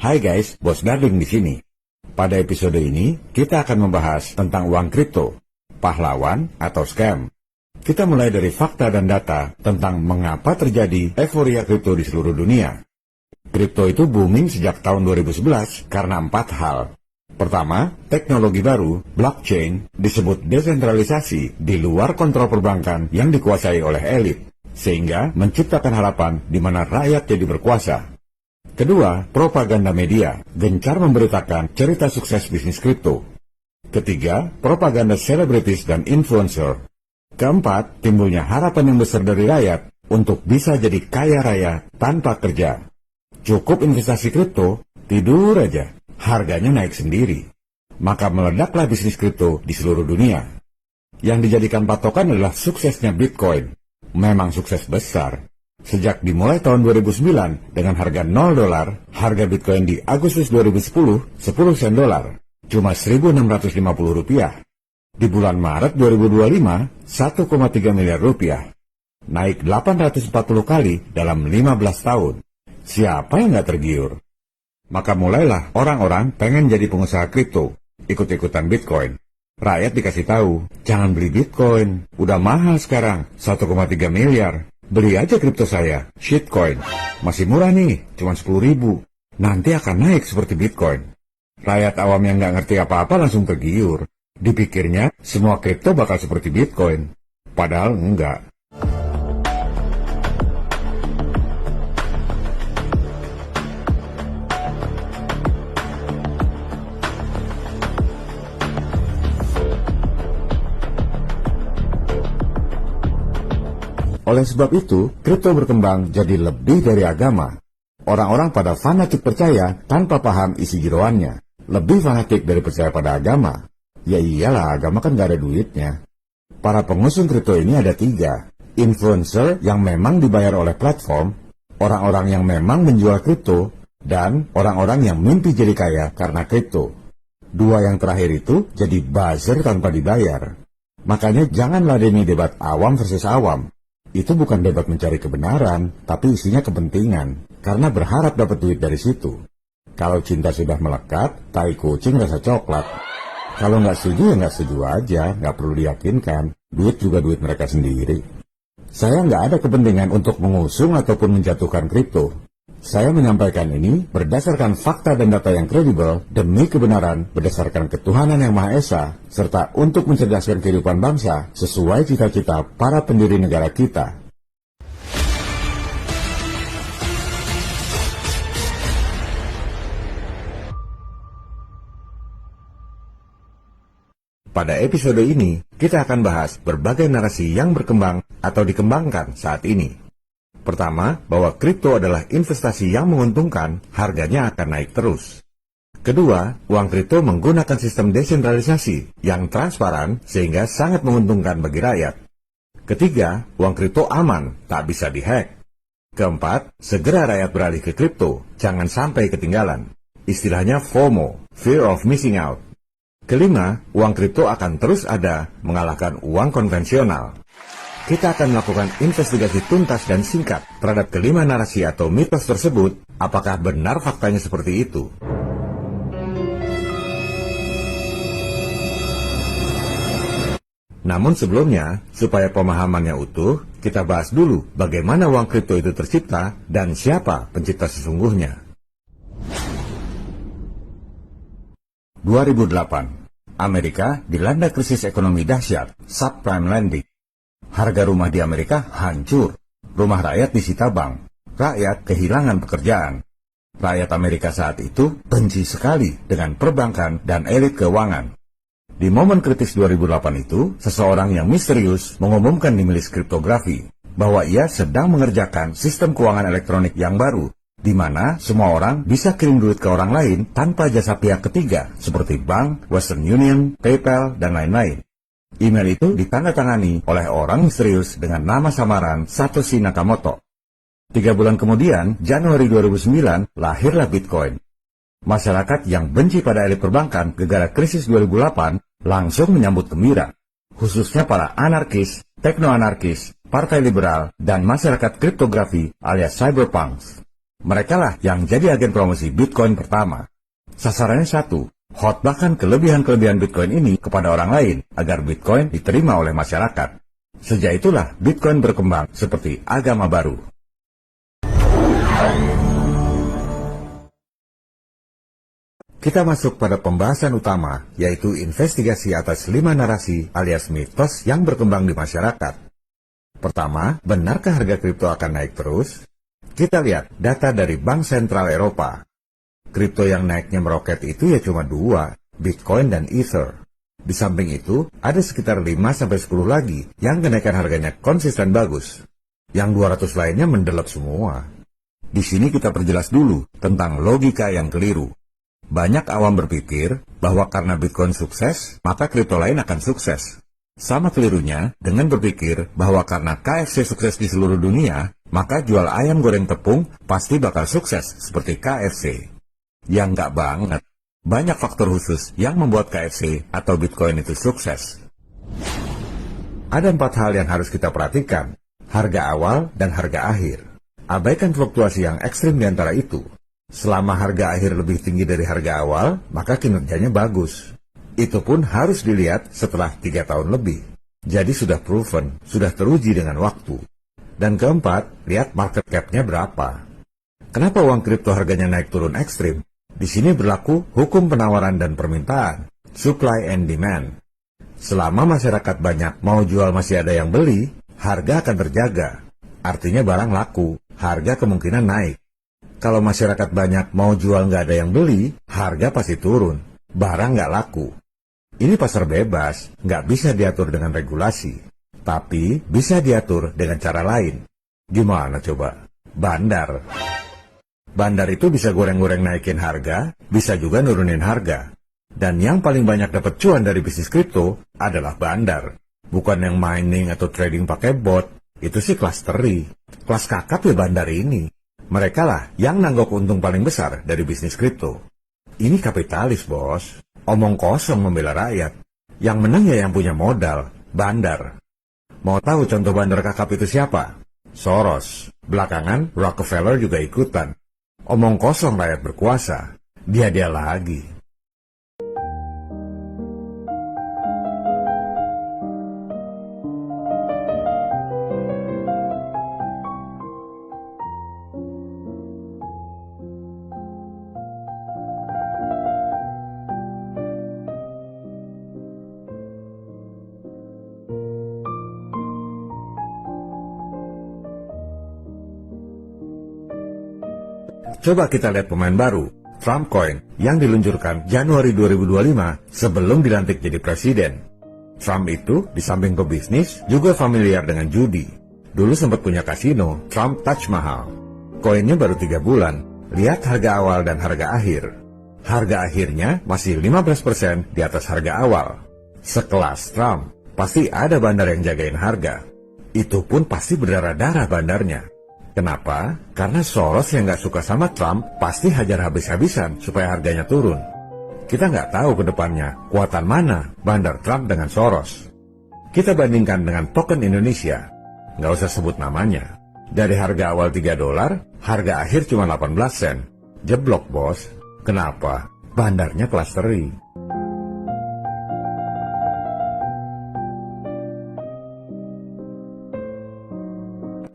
Hai guys, Bos Darling di sini. Pada episode ini, kita akan membahas tentang uang kripto, pahlawan atau scam. Kita mulai dari fakta dan data tentang mengapa terjadi euforia kripto di seluruh dunia. Kripto itu booming sejak tahun 2011 karena 4 hal. Pertama, teknologi baru, blockchain, disebut desentralisasi di luar kontrol perbankan yang dikuasai oleh elit, sehingga menciptakan harapan di mana rakyat jadi berkuasa. Kedua, propaganda media, gencar memberitakan cerita sukses bisnis kripto. Ketiga, propaganda selebritis dan influencer. Keempat, timbulnya harapan yang besar dari rakyat untuk bisa jadi kaya raya tanpa kerja. Cukup investasi kripto, tidur aja, harganya naik sendiri. Maka meledaklah bisnis kripto di seluruh dunia. Yang dijadikan patokan adalah suksesnya Bitcoin. Memang sukses besar. Sejak dimulai tahun 2009 dengan harga $0, harga Bitcoin di Agustus 2010 10 sen dolar, cuma Rp1.650. Di bulan Maret 2025, 1,3 miliar rupiah. Naik 840 kali dalam 15 tahun. Siapa yang nggak tergiur? Maka mulailah orang-orang pengen jadi pengusaha kripto, ikut-ikutan Bitcoin. Rakyat dikasih tahu, jangan beli Bitcoin, udah mahal sekarang, 1,3 miliar. Beli aja kripto saya, shitcoin. Masih murah nih, cuma 10.000. Nanti akan naik seperti Bitcoin. Rakyat awam yang nggak ngerti apa-apa langsung tergiur. Dipikirnya semua kripto bakal seperti Bitcoin. Padahal enggak. Oleh sebab itu, kripto berkembang jadi lebih dari agama. Orang-orang pada fanatik percaya tanpa paham isi jeroannya. Lebih fanatik dari percaya pada agama. Ya iyalah, agama kan gak ada duitnya. Para pengusung kripto ini ada 3. Influencer yang memang dibayar oleh platform, orang-orang yang memang menjual kripto, dan orang-orang yang mimpi jadi kaya karena kripto. 2 yang terakhir itu jadi buzzer tanpa dibayar. Makanya jangan ladeni debat awam versus awam. Itu bukan debat mencari kebenaran, tapi isinya kepentingan, karena berharap dapat duit dari situ. Kalau cinta sudah melekat, tai kucing rasa coklat. Kalau nggak setuju ya nggak setuju aja, nggak perlu diyakinkan. Duit juga duit mereka sendiri. Saya nggak ada kepentingan untuk mengusung ataupun menjatuhkan kripto. Saya menyampaikan ini berdasarkan fakta dan data yang kredibel demi kebenaran berdasarkan ketuhanan yang Maha Esa, serta untuk mencerdaskan kehidupan bangsa sesuai cita-cita para pendiri negara kita. Pada episode ini, kita akan bahas berbagai narasi yang berkembang atau dikembangkan saat ini. Pertama, bahwa kripto adalah investasi yang menguntungkan, harganya akan naik terus. Kedua, uang kripto menggunakan sistem desentralisasi yang transparan sehingga sangat menguntungkan bagi rakyat. Ketiga, uang kripto aman, tak bisa dihack. Keempat, segera rakyat beralih ke kripto, jangan sampai ketinggalan. Istilahnya FOMO, Fear of Missing Out. Kelima, uang kripto akan terus ada, mengalahkan uang konvensional. Kita akan melakukan investigasi tuntas dan singkat terhadap kelima narasi atau mitos tersebut, apakah benar faktanya seperti itu. Namun sebelumnya, supaya pemahamannya utuh, kita bahas dulu bagaimana uang kripto itu tercipta dan siapa pencipta sesungguhnya. 2008, Amerika dilanda krisis ekonomi dahsyat, subprime lending. Harga rumah di Amerika hancur, rumah rakyat disita bank, rakyat kehilangan pekerjaan. Rakyat Amerika saat itu benci sekali dengan perbankan dan elit keuangan. Di momen kritis 2008 itu, seseorang yang misterius mengumumkan di milis kriptografi bahwa ia sedang mengerjakan sistem keuangan elektronik yang baru, di mana semua orang bisa kirim duit ke orang lain tanpa jasa pihak ketiga, seperti bank, Western Union, PayPal, dan lain-lain. Email itu ditandatangani oleh orang misterius dengan nama samaran Satoshi Nakamoto. 3 bulan kemudian, Januari 2009, lahirlah Bitcoin. Masyarakat yang benci pada elit perbankan gegara krisis 2008 langsung menyambut gembira. Khususnya para anarkis, teknoanarkis, partai liberal, dan masyarakat kriptografi alias cyberpunks. Mereka lah yang jadi agen promosi Bitcoin pertama. Sasarannya satu, khotbahkan kelebihan-kelebihan Bitcoin ini kepada orang lain agar Bitcoin diterima oleh masyarakat. Sejak itulah Bitcoin berkembang seperti agama baru. Kita masuk pada pembahasan utama, yaitu investigasi atas 5 narasi alias mitos yang berkembang di masyarakat. Pertama, benarkah harga kripto akan naik terus? Kita lihat data dari Bank Sentral Eropa. Kripto yang naiknya meroket itu ya cuma 2, Bitcoin dan Ether. Di samping itu, ada sekitar 5-10 lagi yang kenaikan harganya konsisten bagus. Yang 200 lainnya mendelep semua. Di sini kita perjelas dulu tentang logika yang keliru. Banyak awam berpikir bahwa karena Bitcoin sukses, maka kripto lain akan sukses. Sama kelirunya dengan berpikir bahwa karena KFC sukses di seluruh dunia, maka jual ayam goreng tepung pasti bakal sukses seperti KFC. Ya nggak banget. Banyak faktor khusus yang membuat KFC atau Bitcoin itu sukses. Ada 4 hal yang harus kita perhatikan. Harga awal dan harga akhir. Abaikan fluktuasi yang ekstrim di antara itu. Selama harga akhir lebih tinggi dari harga awal, maka kinerjanya bagus. Itu pun harus dilihat setelah 3 tahun lebih. Jadi sudah proven, sudah teruji dengan waktu. Dan keempat, lihat market cap-nya berapa. Kenapa uang kripto harganya naik turun ekstrim? Di sini berlaku hukum penawaran dan permintaan, supply and demand. Selama masyarakat banyak mau jual masih ada yang beli, harga akan terjaga. Artinya barang laku, harga kemungkinan naik. Kalau masyarakat banyak mau jual nggak ada yang beli, harga pasti turun. Barang nggak laku. Ini pasar bebas, nggak bisa diatur dengan regulasi. Tapi bisa diatur dengan cara lain. Gimana coba? Bandar. Bandar itu bisa goreng-goreng naikin harga, bisa juga nurunin harga. Dan yang paling banyak dapat cuan dari bisnis kripto adalah bandar. Bukan yang mining atau trading pakai bot. Itu sih kelas teri. Kelas kakap ya bandar ini. Mereka lah yang nanggok untung paling besar dari bisnis kripto. Ini kapitalis, bos. Omong kosong membela rakyat. Yang menang ya yang punya modal, bandar. Mau tahu contoh bandar kakap itu siapa? Soros. Belakangan, Rockefeller juga ikutan. Omong kosong rakyat berkuasa. Dia lagi. Coba kita lihat pemain baru, Trump Coin, yang diluncurkan Januari 2025 sebelum dilantik jadi presiden. Trump itu, di samping pebisnis, juga familiar dengan judi. Dulu sempat punya kasino, Trump Taj Mahal. Koinnya baru 3 bulan, lihat harga awal dan harga akhir. Harga akhirnya masih 15% di atas harga awal. Sekelas Trump, pasti ada bandar yang jagain harga. Itu pun pasti berdarah-darah bandarnya. Kenapa? Karena Soros yang nggak suka sama Trump pasti hajar habis-habisan supaya harganya turun. Kita nggak tahu ke depannya kuatan mana bandar Trump dengan Soros. Kita bandingkan dengan token Indonesia. Nggak usah sebut namanya. Dari harga awal $3, harga akhir cuma 18 sen. Jeblok, bos. Kenapa? Bandarnya kelas teri.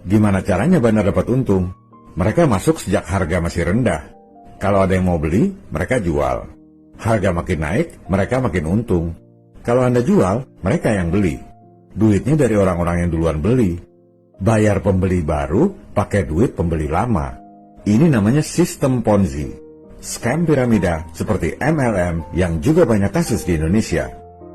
Gimana caranya bandar dapat untung? Mereka masuk sejak harga masih rendah. Kalau ada yang mau beli, mereka jual. Harga makin naik, mereka makin untung. Kalau Anda jual, mereka yang beli. Duitnya dari orang-orang yang duluan beli. Bayar pembeli baru, pakai duit pembeli lama. Ini namanya sistem Ponzi. Scam piramida seperti MLM yang juga banyak kasus di Indonesia.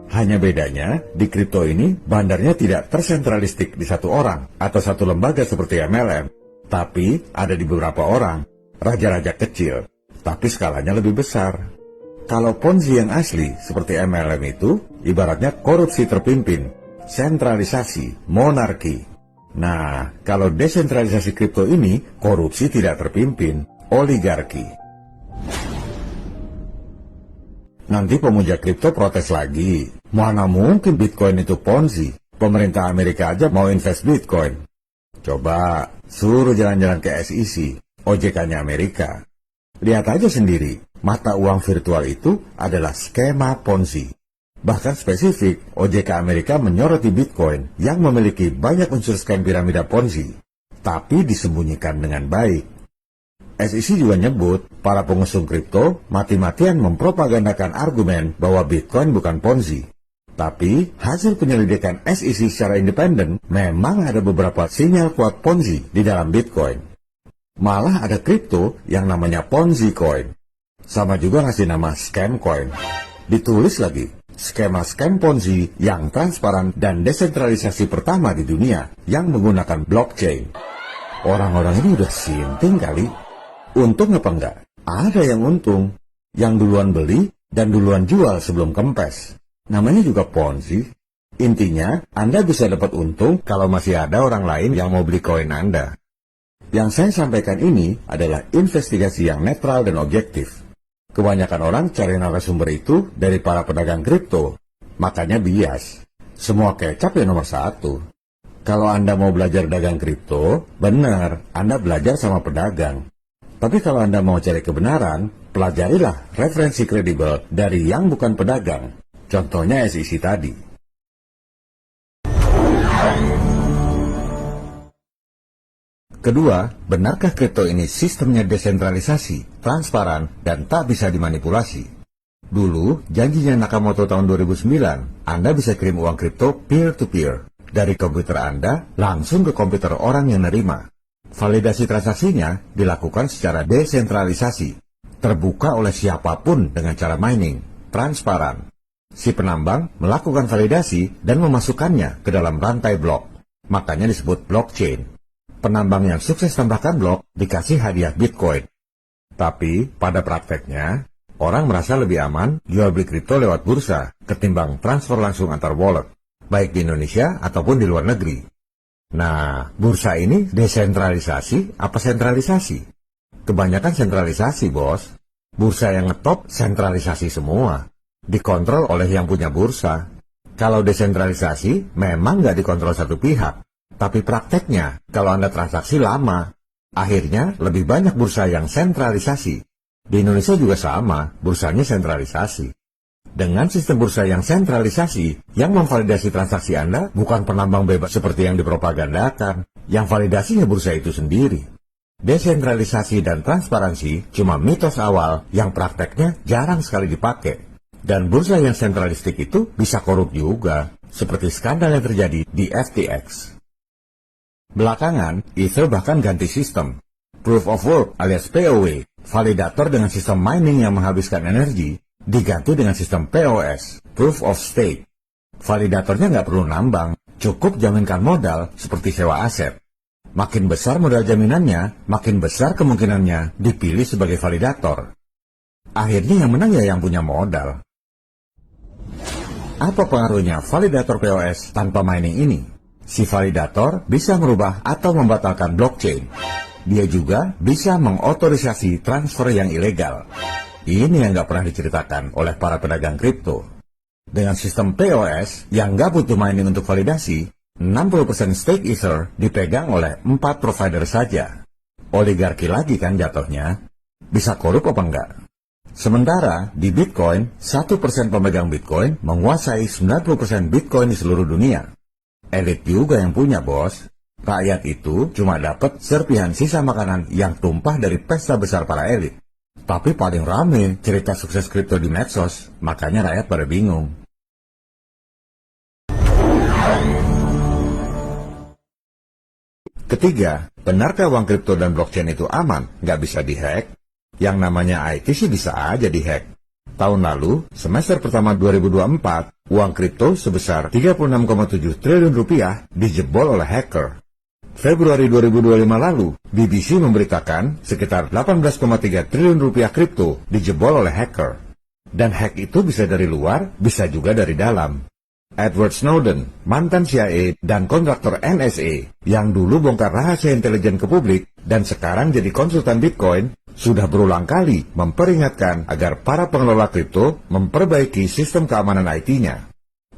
Hanya bedanya, di kripto ini bandarnya tidak tersentralistik di satu orang atau satu lembaga seperti MLM, tapi ada di beberapa orang, raja-raja kecil, tapi skalanya lebih besar. Kalau Ponzi yang asli seperti MLM itu, ibaratnya korupsi terpimpin, sentralisasi, monarki. Nah, kalau desentralisasi kripto ini, korupsi tidak terpimpin, oligarki. Nanti pemuja kripto protes lagi. Mana mungkin Bitcoin itu Ponzi? Pemerintah Amerika aja mau invest Bitcoin. Coba suruh jalan-jalan ke SEC. OJK-nya Amerika. Lihat aja sendiri, mata uang virtual itu adalah skema Ponzi. Bahkan spesifik, OJK Amerika menyoroti Bitcoin yang memiliki banyak unsur skema piramida Ponzi, tapi disembunyikan dengan baik. SEC juga nyebut, para pengusung kripto mati-matian mempropagandakan argumen bahwa Bitcoin bukan Ponzi. Tapi, hasil penyelidikan SEC secara independen, memang ada beberapa sinyal kuat Ponzi di dalam Bitcoin. Malah ada kripto yang namanya Ponzi Coin. Sama juga ngasih nama Scam Coin. Ditulis lagi, skema scam Ponzi yang transparan dan desentralisasi pertama di dunia yang menggunakan blockchain. Orang-orang ini udah sinting kali. Untung apa enggak? Ada yang untung. Yang duluan beli dan duluan jual sebelum kempes. Namanya juga Ponzi. Intinya, Anda bisa dapat untung kalau masih ada orang lain yang mau beli koin Anda. Yang saya sampaikan ini adalah investigasi yang netral dan objektif. Kebanyakan orang cari narasumber itu dari para pedagang kripto. Makanya bias. Semua kecap ya nomor 1. Kalau Anda mau belajar dagang kripto, benar, Anda belajar sama pedagang. Tapi kalau Anda mau cari kebenaran, pelajarilah referensi kredibel dari yang bukan pedagang. Contohnya SEC tadi. Kedua, benarkah kripto ini sistemnya desentralisasi, transparan, dan tak bisa dimanipulasi? Dulu, janjinya Nakamoto tahun 2009, Anda bisa kirim uang kripto peer-to-peer, dari komputer Anda langsung ke komputer orang yang nerima. Validasi transaksinya dilakukan secara desentralisasi, terbuka oleh siapapun dengan cara mining, transparan. Si penambang melakukan validasi dan memasukkannya ke dalam rantai blok, makanya disebut blockchain. Penambang yang sukses tambahkan blok dikasih hadiah Bitcoin. Tapi pada prakteknya, orang merasa lebih aman jual beli kripto lewat bursa ketimbang transfer langsung antar wallet, baik di Indonesia ataupun di luar negeri. Nah, bursa ini desentralisasi apa sentralisasi? Kebanyakan sentralisasi, bos. Bursa yang ngetop sentralisasi semua. Dikontrol oleh yang punya bursa. Kalau desentralisasi, memang nggak dikontrol satu pihak. Tapi prakteknya, kalau Anda transaksi lama, akhirnya lebih banyak bursa yang sentralisasi. Di Indonesia juga sama, bursanya sentralisasi. Dengan sistem bursa yang sentralisasi, yang memvalidasi transaksi Anda bukan penambang bebas seperti yang dipropagandakan, yang validasinya bursa itu sendiri. Desentralisasi dan transparansi cuma mitos awal yang prakteknya jarang sekali dipakai. Dan bursa yang sentralistik itu bisa korup juga, seperti skandal yang terjadi di FTX. Belakangan, Ether bahkan ganti sistem. Proof of Work alias POW, validator dengan sistem mining yang menghabiskan energi, diganti dengan sistem POS, Proof of Stake. Validatornya nggak perlu nambang, cukup jaminkan modal seperti sewa aset. Makin besar modal jaminannya, makin besar kemungkinannya dipilih sebagai validator. Akhirnya yang menang ya yang punya modal. Apa pengaruhnya validator POS tanpa mining ini? Si validator bisa merubah atau membatalkan blockchain. Dia juga bisa mengotorisasi transfer yang ilegal. Ini yang nggak pernah diceritakan oleh para pedagang kripto. Dengan sistem POS yang nggak butuh mining untuk validasi, 60% stake Ether dipegang oleh 4 provider saja. Oligarki lagi kan jatuhnya. Bisa korup apa enggak? Sementara di Bitcoin, 1% pemegang Bitcoin menguasai 90% Bitcoin di seluruh dunia. Elit juga yang punya, bos. Rakyat itu cuma dapat serpihan sisa makanan yang tumpah dari pesta besar para elit. Tapi paling rame cerita sukses kripto di medsos, makanya rakyat pada bingung. Ketiga, benarkah uang kripto dan blockchain itu aman, nggak bisa dihack? Yang namanya IT sih bisa aja dihack. Tahun lalu, semester pertama 2024, uang kripto sebesar 36,7 triliun rupiah dijebol oleh hacker. Februari 2025 lalu, BBC memberitakan sekitar 18,3 triliun rupiah kripto dijebol oleh hacker. Dan hack itu bisa dari luar, bisa juga dari dalam. Edward Snowden, mantan CIA dan kontraktor NSA, yang dulu bongkar rahasia intelijen ke publik dan sekarang jadi konsultan Bitcoin, sudah berulang kali memperingatkan agar para pengelola kripto memperbaiki sistem keamanan IT-nya.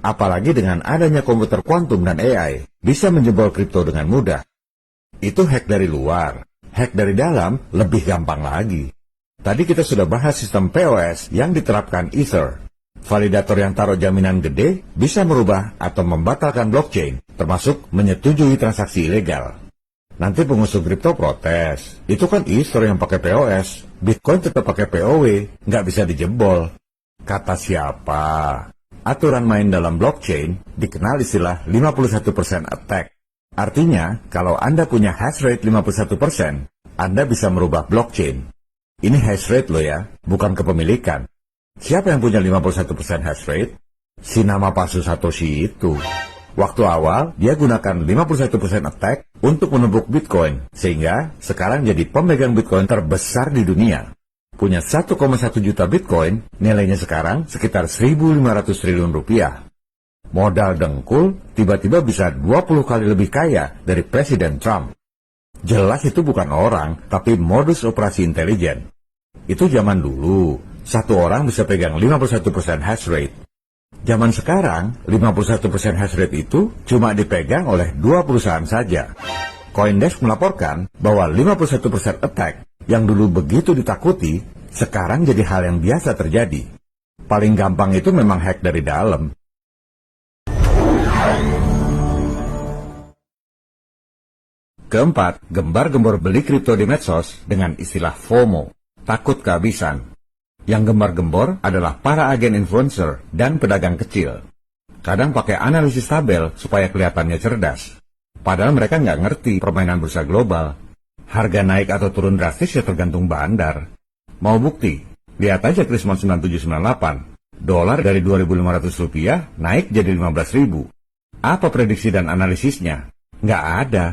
Apalagi dengan adanya komputer kuantum dan AI, bisa menjebol kripto dengan mudah. Itu hack dari luar. hack dari dalam lebih gampang lagi. Tadi kita sudah bahas sistem POS yang diterapkan Ether. Validator yang taruh jaminan gede bisa merubah atau membatalkan blockchain, termasuk menyetujui transaksi ilegal. Nanti pengusul kripto protes, itu kan Ether yang pakai POS, Bitcoin tetap pakai POW, nggak bisa dijebol. Kata siapa? Aturan main dalam blockchain dikenal istilah 51% attack. Artinya, kalau Anda punya hash rate 51%, Anda bisa merubah blockchain. Ini hash rate loh ya, bukan kepemilikan. Siapa yang punya 51% hash rate? Si nama palsu Satoshi itu. Waktu awal, dia gunakan 51% attack untuk menembuk Bitcoin, sehingga sekarang jadi pemegang Bitcoin terbesar di dunia. Punya 1,1 juta Bitcoin, nilainya sekarang sekitar 1.500 triliun rupiah. Modal dengkul, tiba-tiba bisa 20 kali lebih kaya dari Presiden Trump. Jelas itu bukan orang, tapi modus operasi intelijen. Itu zaman dulu, satu orang bisa pegang 51% hash rate. Zaman sekarang, 51% hash rate itu cuma dipegang oleh 2 perusahaan saja. CoinDesk melaporkan bahwa 51% attack yang dulu begitu ditakuti, sekarang jadi hal yang biasa terjadi. Paling gampang itu memang hack dari dalam. Keempat, gembar-gembor beli kripto di medsos dengan istilah FOMO, takut kehabisan. Yang gembar-gembor adalah para agen influencer dan pedagang kecil. Kadang pakai analisis tabel supaya kelihatannya cerdas. Padahal mereka nggak ngerti permainan bursa global. Harga naik atau turun drastis ya tergantung bandar. Mau bukti? Lihat aja Krismon 9798. Dolar dari 2.500 rupiah naik jadi 15.000. Apa prediksi dan analisisnya? Nggak ada.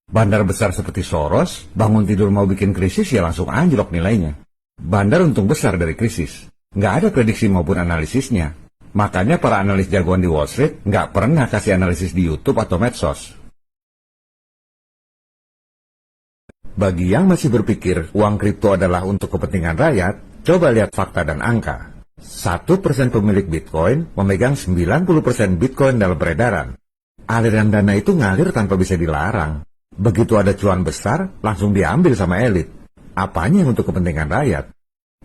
Bandar besar seperti Soros, bangun tidur mau bikin krisis ya langsung anjlok nilainya. Bandar untung besar dari krisis. Nggak ada prediksi maupun analisisnya. Makanya para analis jagoan di Wall Street nggak pernah kasih analisis di YouTube atau medsos. Bagi yang masih berpikir uang kripto adalah untuk kepentingan rakyat, coba lihat fakta dan angka. 1% pemilik Bitcoin memegang 90% Bitcoin dalam peredaran. Aliran dana itu ngalir tanpa bisa dilarang. Begitu ada cuan besar, langsung diambil sama elit. Apanya yang untuk kepentingan rakyat?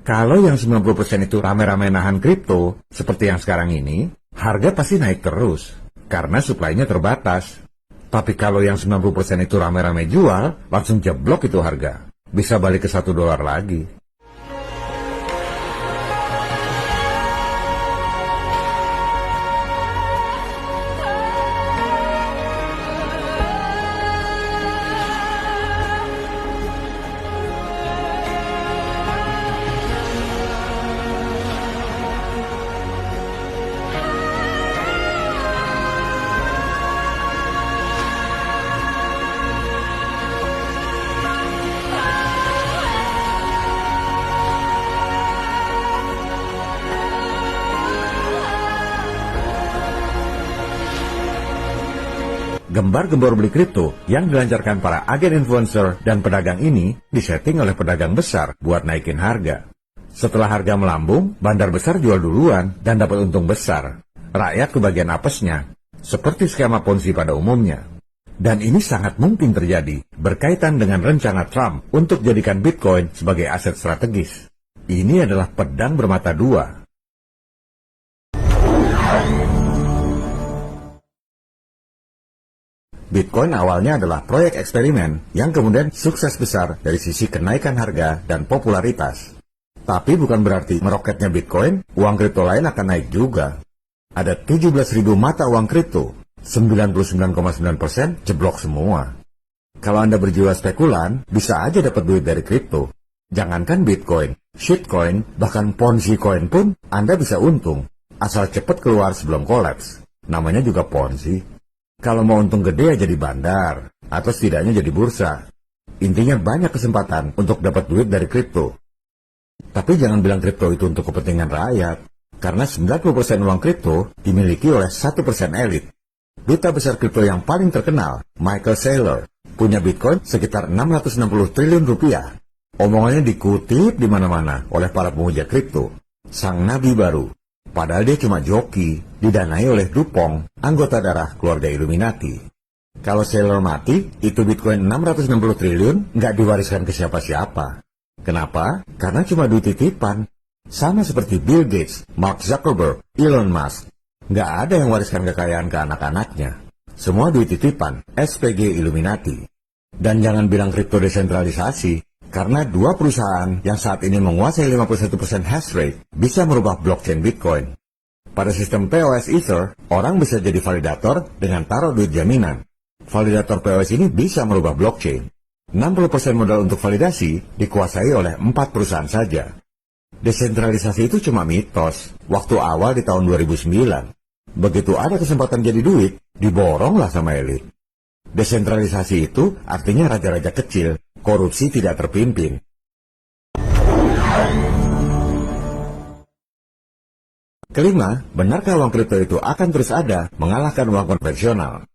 Kalau yang 90% itu rame-rame nahan kripto, seperti yang sekarang ini, harga pasti naik terus, karena suplainya terbatas. Tapi kalau yang 90% itu rame-rame jual, langsung jeblok itu harga. Bisa balik ke $1 lagi. Gembar-gembor beli kripto yang dilancarkan para agen influencer dan pedagang ini disetting oleh pedagang besar buat naikin harga. Setelah harga melambung, bandar besar jual duluan dan dapat untung besar. Rakyat kebagian apesnya, seperti skema Ponzi pada umumnya. Dan ini sangat mungkin terjadi berkaitan dengan rencana Trump untuk jadikan Bitcoin sebagai aset strategis. Ini adalah pedang bermata dua. Bitcoin awalnya adalah proyek eksperimen yang kemudian sukses besar dari sisi kenaikan harga dan popularitas. Tapi bukan berarti meroketnya Bitcoin, uang kripto lain akan naik juga. Ada 17.000 mata uang kripto, 99,9% jeblok semua. Kalau Anda berjiwa spekulan, bisa aja dapat duit dari kripto. Jangankan Bitcoin, shitcoin, bahkan Ponzi coin pun Anda bisa untung, asal cepat keluar sebelum kolaps. Namanya juga Ponzi. Kalau mau untung gede ya jadi bandar, atau setidaknya jadi bursa. Intinya banyak kesempatan untuk dapat duit dari kripto. Tapi jangan bilang kripto itu untuk kepentingan rakyat, karena 90% uang kripto dimiliki oleh 1% elit. Duta besar kripto yang paling terkenal, Michael Saylor, punya Bitcoin sekitar 660 triliun rupiah. Omongannya dikutip di mana-mana oleh para pemuja kripto. Sang nabi baru. Padahal dia cuma joki, didanai oleh Dupont, anggota darah keluarga Illuminati. Kalau Saylor mati, itu Bitcoin 660 triliun nggak diwariskan ke siapa-siapa. Kenapa? Karena cuma duit titipan. Sama seperti Bill Gates, Mark Zuckerberg, Elon Musk. Nggak ada yang wariskan kekayaan ke anak-anaknya. Semua duit titipan, SPG Illuminati. Dan jangan bilang kripto desentralisasi, karena dua perusahaan yang saat ini menguasai 51% hash rate bisa merubah blockchain Bitcoin. Pada sistem POS Ether, orang bisa jadi validator dengan taruh duit jaminan. Validator POS ini bisa merubah blockchain. 60% modal untuk validasi dikuasai oleh 4 perusahaan saja. Desentralisasi itu cuma mitos, waktu awal di tahun 2009. Begitu ada kesempatan jadi duit, diboronglah sama elit. Desentralisasi itu artinya raja-raja kecil, korupsi tidak terpimpin. Kelima, benarkah uang kripto itu akan terus ada mengalahkan uang konvensional?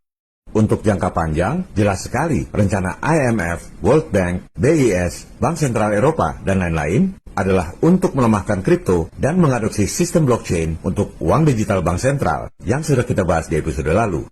Untuk jangka panjang, jelas sekali rencana IMF, World Bank, BIS, Bank Sentral Eropa, dan lain-lain adalah untuk melemahkan kripto dan mengadopsi sistem blockchain untuk uang digital bank sentral yang sudah kita bahas di episode lalu.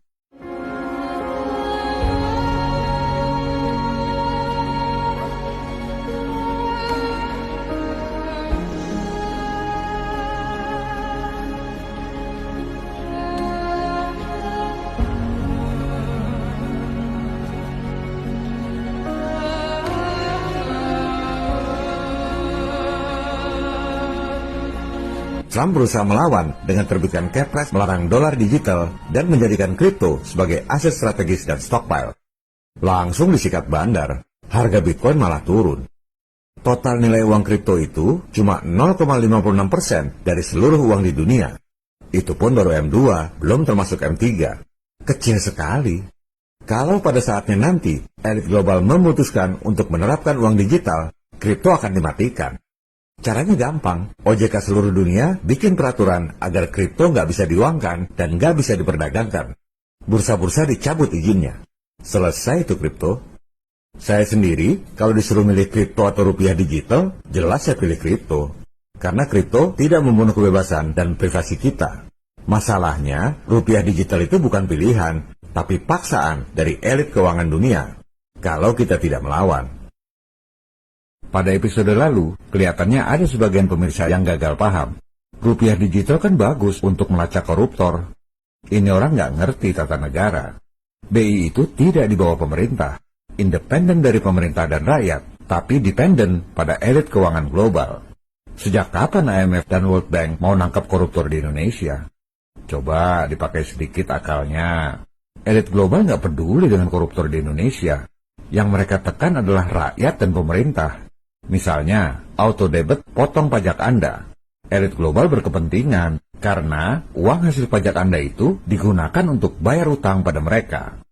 Trump berusaha melawan dengan terbitkan Kepres melarang dolar digital dan menjadikan kripto sebagai aset strategis dan stockpile. Langsung disikat bandar, harga Bitcoin malah turun. Total nilai uang kripto itu cuma 0,56% dari seluruh uang di dunia. Itu pun baru M2, belum termasuk M3. Kecil sekali. Kalau pada saatnya nanti, elit global memutuskan untuk menerapkan uang digital, kripto akan dimatikan. Caranya gampang, OJK seluruh dunia bikin peraturan agar kripto nggak bisa diuangkan dan nggak bisa diperdagangkan. Bursa-bursa dicabut izinnya. Selesai itu kripto. Saya sendiri, kalau disuruh milih kripto atau rupiah digital, jelas saya pilih kripto. Karena kripto tidak membunuh kebebasan dan privasi kita. Masalahnya, rupiah digital itu bukan pilihan, tapi paksaan dari elit keuangan dunia. Kalau kita tidak melawan. Pada episode lalu, kelihatannya ada sebagian pemirsa yang gagal paham. Rupiah digital kan bagus untuk melacak koruptor. Ini orang nggak ngerti tata negara. BI itu tidak di bawah pemerintah, independen dari pemerintah dan rakyat, tapi dependen pada elit keuangan global. Sejak kapan IMF dan World Bank mau nangkap koruptor di Indonesia? Coba dipakai sedikit akalnya. Elit global nggak peduli dengan koruptor di Indonesia. Yang mereka tekan adalah rakyat dan pemerintah. Misalnya, auto debit potong pajak Anda. Elit global berkepentingan karena uang hasil pajak Anda itu digunakan untuk bayar utang pada mereka.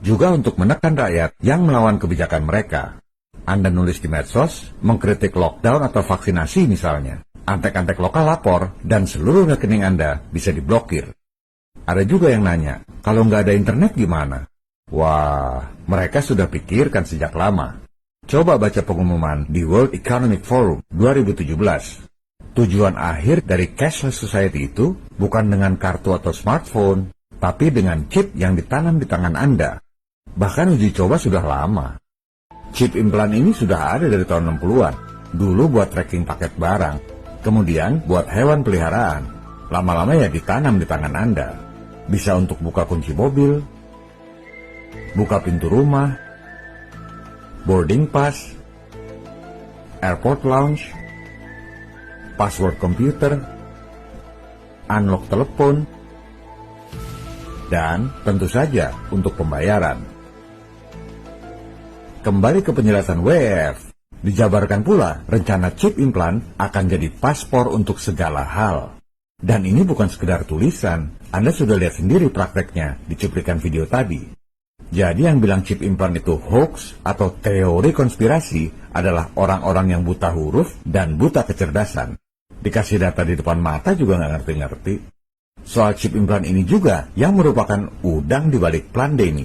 Juga untuk menekan rakyat yang melawan kebijakan mereka. Anda nulis di medsos, mengkritik lockdown atau vaksinasi misalnya. Antek-antek lokal lapor dan seluruh rekening Anda bisa diblokir. Ada juga yang nanya, kalau nggak ada internet gimana? Wah, mereka sudah pikirkan sejak lama. Coba baca pengumuman di World Economic Forum 2017. Tujuan akhir dari cashless society itu bukan dengan kartu atau smartphone, tapi dengan chip yang ditanam di tangan Anda. Bahkan uji coba sudah lama. Chip implan ini sudah ada dari tahun 60-an. Dulu buat tracking paket barang, kemudian buat hewan peliharaan. Lama-lama ya ditanam di tangan Anda. Bisa untuk buka kunci mobil, buka pintu rumah, boarding pass, airport lounge, password komputer, unlock telepon, dan tentu saja untuk pembayaran. Kembali ke penjelasan WEF, dijabarkan pula rencana chip implan akan jadi paspor untuk segala hal. Dan ini bukan sekedar tulisan, Anda sudah lihat sendiri prakteknya di cuplikan video tadi. Jadi yang bilang chip implan itu hoax atau teori konspirasi adalah orang-orang yang buta huruf dan buta kecerdasan. Dikasih data di depan mata juga nggak ngerti-ngerti. Soal chip implan ini juga yang merupakan udang di balik pandemi.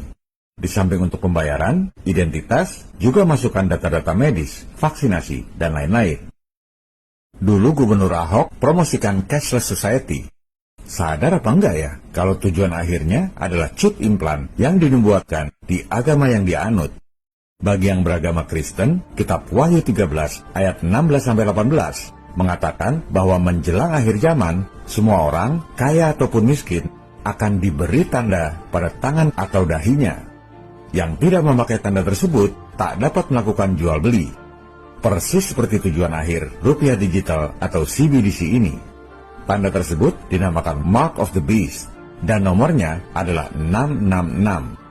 Di samping untuk pembayaran, identitas, juga masukkan data-data medis, vaksinasi, dan lain-lain. Dulu Gubernur Ahok promosikan cashless society. Sadar apa enggak ya, kalau tujuan akhirnya adalah chip implan yang dinubuatkan di agama yang dianut. Bagi yang beragama Kristen, kitab Wahyu 13 ayat 16-18 mengatakan bahwa menjelang akhir zaman, semua orang, kaya ataupun miskin, akan diberi tanda pada tangan atau dahinya. Yang tidak memakai tanda tersebut tak dapat melakukan jual beli. Persis seperti tujuan akhir rupiah digital atau CBDC ini. Tanda tersebut dinamakan Mark of the Beast dan nomornya adalah 666.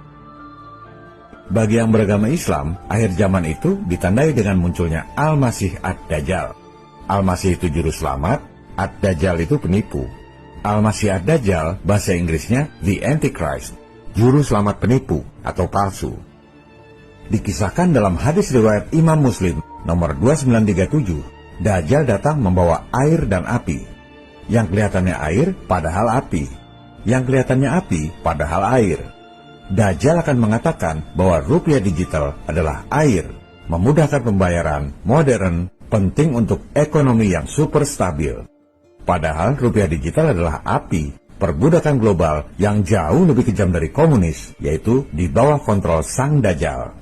Bagi yang beragama Islam, akhir zaman itu ditandai dengan munculnya Al-Masih Ad-Dajjal. Al-Masih itu juru selamat, Ad-Dajjal itu penipu. Al-Masih Ad-Dajjal bahasa Inggrisnya The Antichrist, juru selamat penipu atau palsu. Dikisahkan dalam hadis riwayat Imam Muslim nomor 2937, Dajjal datang membawa air dan api. Yang kelihatannya air padahal api, yang kelihatannya api padahal air. Dajjal akan mengatakan bahwa rupiah digital adalah air, memudahkan pembayaran, modern, penting untuk ekonomi yang super stabil. Padahal rupiah digital adalah api, perbudakan global yang jauh lebih kejam dari komunis, yaitu di bawah kontrol sang Dajjal.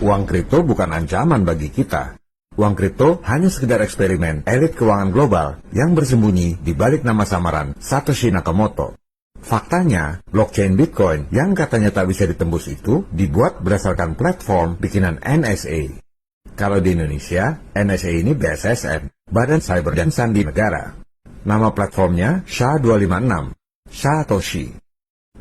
Uang kripto bukan ancaman bagi kita. Uang kripto hanya sekedar eksperimen elit keuangan global yang bersembunyi di balik nama samaran Satoshi Nakamoto. Faktanya, blockchain Bitcoin yang katanya tak bisa ditembus itu dibuat berdasarkan platform bikinan NSA. Kalau di Indonesia, NSA ini BSSN, Badan Cyber dan Sandi Negara. Nama platformnya SHA-256, Satoshi.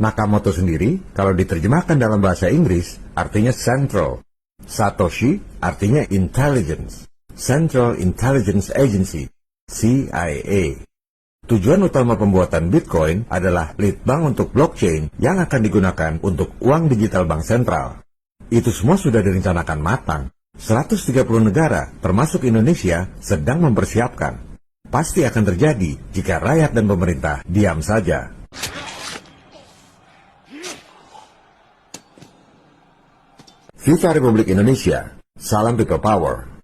Nakamoto sendiri, kalau diterjemahkan dalam bahasa Inggris, artinya Central. Satoshi artinya Intelligence, Central Intelligence Agency, CIA. Tujuan utama pembuatan Bitcoin adalah lead bank untuk blockchain yang akan digunakan untuk uang digital bank sentral. Itu semua sudah direncanakan matang. 130 negara, termasuk Indonesia, sedang mempersiapkan. Pasti akan terjadi jika rakyat dan pemerintah diam saja. Viva Republik Indonesia, salam people power.